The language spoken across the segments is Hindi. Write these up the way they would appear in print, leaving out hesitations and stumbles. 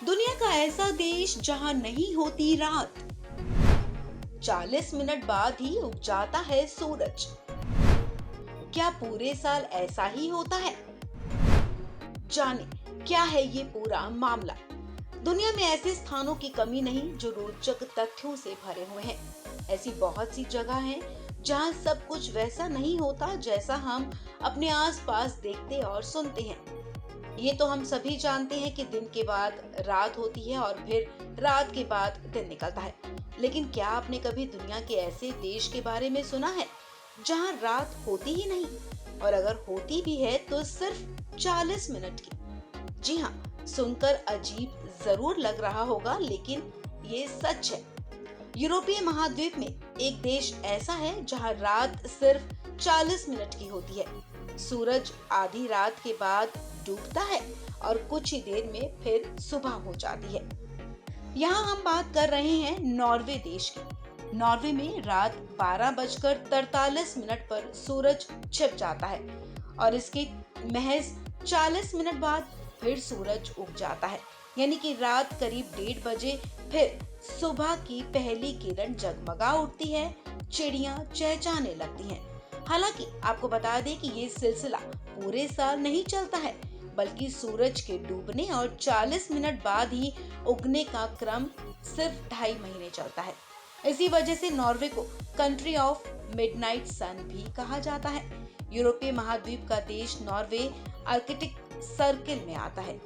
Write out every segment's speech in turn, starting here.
दुनिया का ऐसा देश जहां नहीं होती रात, 40 मिनट बाद ही उग जाता है सूरज। क्या पूरे साल ऐसा ही होता है? जाने क्या है ये पूरा मामला। दुनिया में ऐसे स्थानों की कमी नहीं जो रोचक तथ्यों से भरे हुए हैं। ऐसी बहुत सी जगह हैं जहां सब कुछ वैसा नहीं होता जैसा हम अपने आसपास देखते और सुनते हैं। ये तो हम सभी जानते हैं कि दिन के बाद रात होती है और फिर रात के बाद दिन निकलता है। लेकिन क्या आपने कभी दुनिया के ऐसे देश के बारे में सुना है जहां रात होती ही नहीं, और अगर होती भी है तो सिर्फ 40 मिनट की? जी हाँ, सुनकर अजीब जरूर लग रहा होगा, लेकिन ये सच है। यूरोपीय महाद्वीप में एक देश ऐसा है जहां रात सिर्फ 40 मिनट की होती है। सूरज आधी रात के बाद डूबता है और कुछ ही देर में फिर सुबह हो जाती है। यहाँ हम बात कर रहे हैं नॉर्वे देश की। नॉर्वे में रात 12:43 पर सूरज छिप जाता है और इसके महज 40 मिनट बाद फिर सूरज उग जाता है। यानी कि रात करीब 1:30 फिर सुबह की पहली किरण जगमगा उठती है, चिड़ियां चहचहाने लगती हैं। हालांकि आपको बता दें कि ये सिलसिला पूरे साल नहीं चलता है, बल्कि सूरज के डूबने और 40 मिनट बाद ही उगने का क्रम सिर्फ 2.5 महीने चलता है। इसी वजह से नॉर्वे को कंट्री ऑफ मिडनाइट सन भी कहा जाता है। यूरोपीय महाद्वीप का देश नॉर्वे आर्कटिक सर्किल में आता है।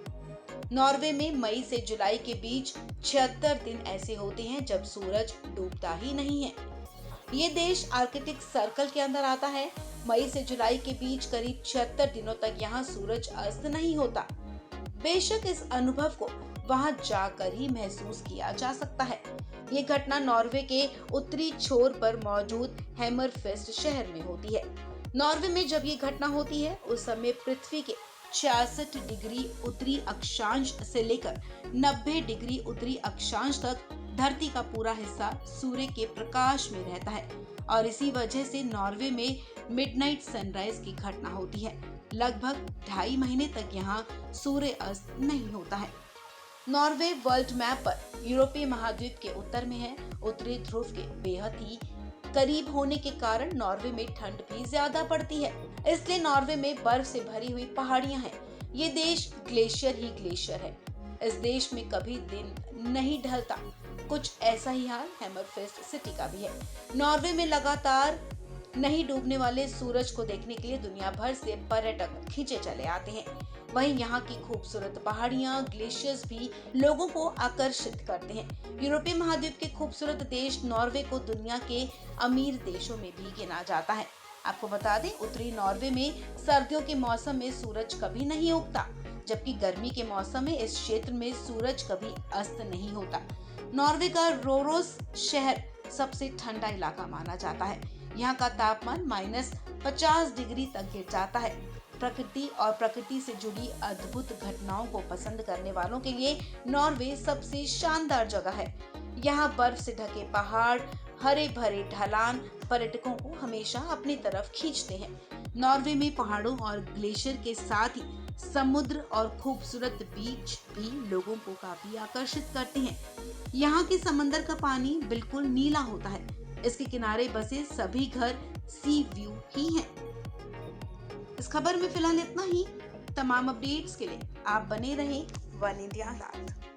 नॉर्वे में मई से जुलाई के बीच 76 दिन ऐसे होते हैं जब सूरज डूबता ही नहीं है। ये देश आर्कटिक सर्कल के अंदर आता है। मई से जुलाई के बीच करीब 76 दिनों तक यहाँ सूरज अस्त नहीं होता। बेशक इस अनुभव को वहाँ जाकर ही महसूस किया जा सकता है। ये घटना नॉर्वे के उत्तरी छोर पर मौजूद हैमरफेस्ट शहर में होती है। नॉर्वे में जब ये घटना होती है उस समय पृथ्वी के 66 डिग्री उत्तरी अक्षांश से लेकर 90 डिग्री उत्तरी अक्षांश तक धरती का पूरा हिस्सा सूर्य के प्रकाश में रहता है और इसी वजह से नॉर्वे में मिडनाइट सनराइज की घटना होती है। लगभग 2.5 महीने तक यहाँ सूर्य अस्त नहीं होता है। नॉर्वे वर्ल्ड मैप पर यूरोपीय महाद्वीप के उत्तर में है। उत्तरी ध्रुव के बेहद ही करीब होने के कारण नॉर्वे में ठंड भी ज्यादा पड़ती है, इसलिए नॉर्वे में बर्फ से भरी हुई पहाड़ियां हैं। ये देश ग्लेशियर ही ग्लेशियर है। इस देश में कभी दिन नहीं ढलता। कुछ ऐसा ही हाल हैमरफेस्ट सिटी का भी है। नॉर्वे में लगातार नहीं डूबने वाले सूरज को देखने के लिए दुनिया भर से पर्यटक खींचे चले आते हैं। वहीं यहाँ की खूबसूरत पहाड़ियाँ, ग्लेशियर्स भी लोगों को आकर्षित करते हैं। यूरोपीय महाद्वीप के खूबसूरत देश नॉर्वे को दुनिया के अमीर देशों में भी गिना जाता है। आपको बता दें, उत्तरी नॉर्वे में सर्दियों के मौसम में सूरज कभी नहीं उगता, जबकि गर्मी के मौसम में इस क्षेत्र में सूरज कभी अस्त नहीं होता। नॉर्वे का रोरोस शहर सबसे ठंडा इलाका माना जाता है। यहाँ का तापमान -50 डिग्री तक गिर जाता है। प्रकृति और प्रकृति से जुड़ी अद्भुत घटनाओं को पसंद करने वालों के लिए नॉर्वे सबसे शानदार जगह है। यहाँ बर्फ से ढके पहाड़, हरे भरे ढलान पर्यटकों को हमेशा अपनी तरफ खींचते हैं। नॉर्वे में पहाड़ों और ग्लेशियर के साथ ही समुद्र और खूबसूरत बीच भी लोगों को काफी आकर्षित करते हैं। यहाँ के समंदर का पानी बिल्कुल नीला होता है। इसके किनारे बसे सभी घर सी व्यू ही हैं। इस खबर में फिलहाल इतना ही। तमाम अपडेट्स के लिए आप बने रहें वन इंडिया साथ।